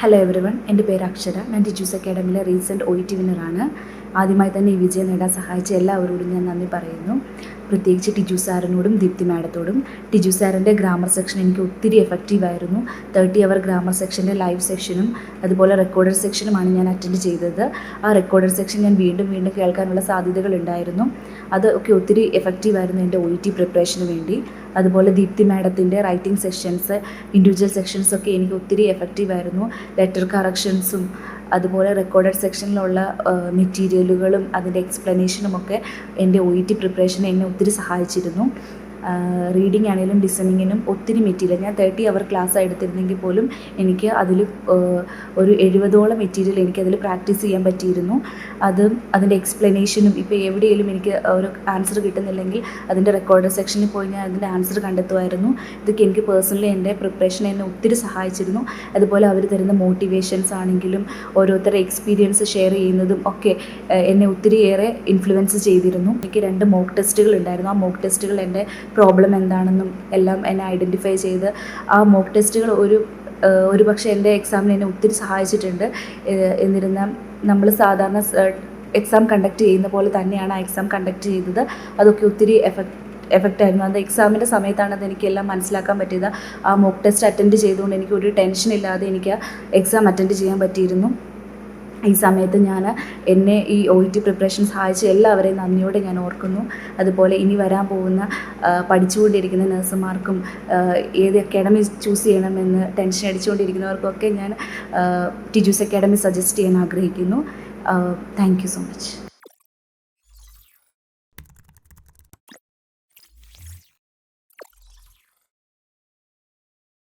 Hello everyone, എൻ്റെ പേര് അക്ഷര. ഞാൻ ടിജൂസ് അക്കാഡമിയിലെ റീസെൻറ്റ് OET വിന്നറാണ്. ആദ്യമായി തന്നെ ഈ വിജയം നേടാൻ സഹായിച്ച എല്ലാവരോടും ഞാൻ നന്ദി പറയുന്നു. പ്രത്യേകിച്ച് ടിജു സാറിനോടും ദീപ്തി മാഡത്തോടും. ടിജു സാറിൻ്റെ ഗ്രാമർ സെക്ഷൻ എനിക്ക് ഒത്തിരി എഫക്റ്റീവായിരുന്നു. 30 അവർ ഗ്രാമർ സെക്ഷൻ്റെ ലൈവ് സെക്ഷനും അതുപോലെ റെക്കോർഡഡ് സെക്ഷനുമാണ് ഞാൻ അറ്റൻഡ് ചെയ്തത്. ആ റെക്കോർഡഡ് സെക്ഷൻ ഞാൻ വീണ്ടും കേൾക്കാനുള്ള സാധ്യതകളുണ്ടായിരുന്നു. അതൊക്കെ ഒത്തിരി എഫക്റ്റീവായിരുന്നു എൻ്റെ OET പ്രിപ്പറേഷന് വേണ്ടി. അതുപോലെ ദീപ്തി മാഡത്തിൻ്റെ റൈറ്റിംഗ് സെക്ഷൻസ്, ഇൻഡിവിജ്വൽ സെക്ഷൻസൊക്കെ എനിക്ക് ഒത്തിരി എഫക്റ്റീവായിരുന്നു. ലെറ്റർ കറക്ഷൻസും അതുപോലെ റെക്കോർഡഡ് സെക്ഷനിലുള്ള മെറ്റീരിയലുകളും അതിൻ്റെ എക്സ്പ്ലനേഷനുമൊക്കെ എൻ്റെ OET പ്രിപ്പറേഷനെ എന്നെ ഒത്തിരി സഹായിച്ചിരുന്നു. റീഡിംഗ് ആണെങ്കിലും ലിസണിങ്ങിനും ഒത്തിരി മെറ്റീരിയൽ, ഞാൻ 30 അവർ ക്ലാസ് എടുത്തിരുന്നെങ്കിൽ പോലും എനിക്ക് അതിൽ ഒരു 70ഓളം മെറ്റീരിയൽ എനിക്കതിൽ പ്രാക്ടീസ് ചെയ്യാൻ പറ്റിയിരുന്നു. അതിൻ്റെ എക്സ്പ്ലനേഷനും ഇപ്പോൾ എവിടെയെങ്കിലും എനിക്ക് ഒരു ആൻസർ കിട്ടുന്നില്ലെങ്കിൽ അതിൻ്റെ റെക്കോർഡ് സെക്ഷനിൽ പോയി ഞാൻ അതിൻ്റെ ആൻസർ കണ്ടെത്തുമായിരുന്നു. ഇതൊക്കെ എനിക്ക് പേഴ്സണലി എൻ്റെ പ്രിപ്പറേഷൻ എന്നെ ഒത്തിരി സഹായിച്ചിരുന്നു. അതുപോലെ അവർ തരുന്ന മോട്ടിവേഷൻസ് ആണെങ്കിലും ഓരോരുത്തരുടെ എക്സ്പീരിയൻസ് ഷെയർ ചെയ്യുന്നതും ഒക്കെ എന്നെ ഒത്തിരിയേറെ ഇൻഫ്ലുവൻസ് ചെയ്തിരുന്നു. എനിക്ക് 2 മോക്ക് ടെസ്റ്റുകൾ ഉണ്ടായിരുന്നു. ആ മോക്ക് ടെസ്റ്റുകൾ എൻ്റെ പ്രോബ്ലം എന്താണെന്നും എല്ലാം എന്നെ ഐഡൻറ്റിഫൈ ചെയ്ത് ആ മോക്ക് ടെസ്റ്റുകൾ ഒരു പക്ഷേ എൻ്റെ എക്സാമിന് എന്നെ ഒത്തിരി സഹായിച്ചിട്ടുണ്ട്. എന്നിരുന്നാൽ നമ്മൾ സാധാരണ എക്സാം കണ്ടക്ട് ചെയ്യുന്ന പോലെ തന്നെയാണ് ആ എക്സാം കണ്ടക്ട് ചെയ്തത്. അതൊക്കെ ഒത്തിരി എഫക്റ്റായിരുന്നു. അത് എക്സാമിൻ്റെ സമയത്താണ് അതെനിക്കെല്ലാം മനസ്സിലാക്കാൻ പറ്റിയത്. ആ മോക്ക് ടെസ്റ്റ് അറ്റൻഡ് ചെയ്തുകൊണ്ട് എനിക്ക് ഒരു ടെൻഷനില്ലാതെ എനിക്ക് എക്സാം അറ്റൻഡ് ചെയ്യാൻ പറ്റിയിരുന്നു. ഈ സമയത്ത് എന്നെ ഈ OET പ്രിപ്പറേഷൻ സഹായിച്ച എല്ലാവരെയും നന്ദിയോടെ ഞാൻ ഓർക്കുന്നു. അതുപോലെ ഇനി വരാൻ പോകുന്ന പഠിച്ചുകൊണ്ടിരിക്കുന്ന നഴ്സുമാർക്കും ഏത് അക്കാഡമി ചൂസ് ചെയ്യണമെന്ന് ടെൻഷൻ അടിച്ചുകൊണ്ടിരിക്കുന്നവർക്കൊക്കെ ഞാൻ ടിജൂസ് അക്കാഡമി സജസ്റ്റ് ചെയ്യാൻ ആഗ്രഹിക്കുന്നു. Thank you so much.